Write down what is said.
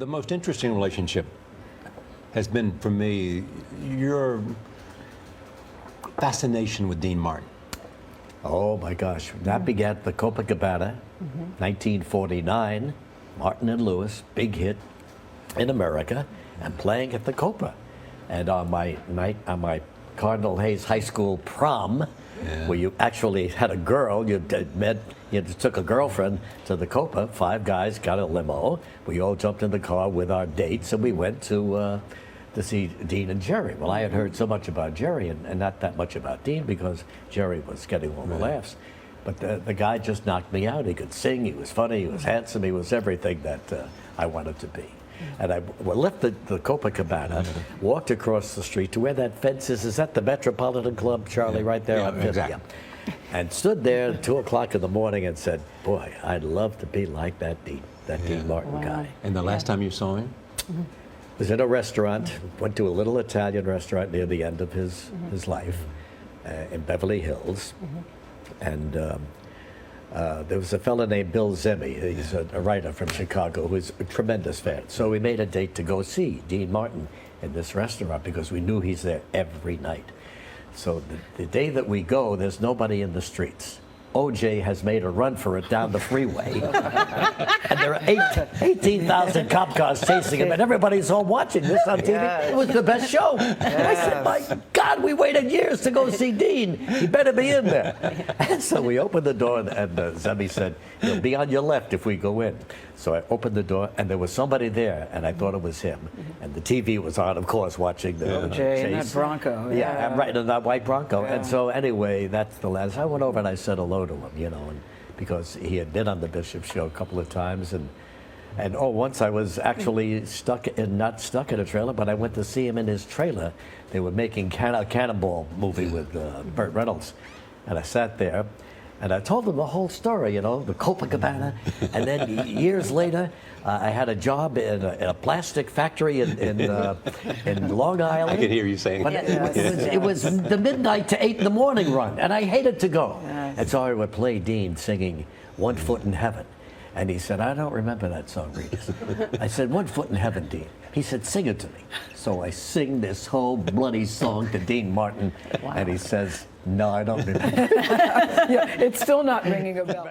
The most interesting relationship has been, for me, your fascination with Dean Martin. Oh my gosh, that began at the Copacabana, 1949. Martin and Lewis, big hit in America, and playing at the Copa. And on my night, on my Cardinal Hayes High School prom, where you actually had a girl, you took a girlfriend to the Copa, 5 guys got a limo, we all jumped in the car with our dates, and we went to see Dean and Jerry. Well, I had heard so much about Jerry and not that much about Dean because Jerry was getting all the laughs. But the guy just knocked me out. He could sing, he was funny, he was handsome, he was everything that I wanted to be. And I left the Copacabana, walked across the street to where that fence is. Is that the Metropolitan Club, Charlie, right there on 50th? Exactly. And stood there at 2 o'clock in the morning and said, boy, I'd love to be like that Dean Martin guy. And the last time you saw him? Was in a restaurant, went to a little Italian restaurant near the end of his life in Beverly Hills. And there was a fellow named Bill Zemi. He's a writer from Chicago who's a tremendous fan. So we made a date to go see Dean Martin in this restaurant because we knew he's there every night. So the day that we go, there's nobody in the streets. OJ has made a run for it down the freeway. And there are 18,000 cop cars chasing him, and everybody's all watching this on TV. It was the best show. I said, my God, we waited years to go see Dean. He better be in there. And so we opened the door, and Zemi said, he'll be on your left if we go in. So I opened the door, and there was somebody there, and I thought it was him. And the TV was on, of course, watching the OJ chase. in that Bronco. Yeah, I'm right in that white Bronco. And so anyway, that's the last. I went over and I said hello to him, you know, and because he had been on the Bishop Show a couple of times, and once I was actually not stuck in a trailer, but I went to see him in his trailer. They were making a Cannonball movie with Burt Reynolds, and I sat there. And I told them the whole story, you know, the Copacabana. And then years later, I had a job in a plastic factory in Long Island. I could hear you saying But it was the midnight to 8 in the morning run, and I hated to go. And so I would play Dean singing "One Foot in Heaven." And he said, I don't remember that song, Regis. I said, "One Foot in Heaven, Dean." He said, "Sing it to me." So I sing this whole bloody song to Dean Martin, and he says, "No, I don't remember." Yeah, it's still not ringing a bell.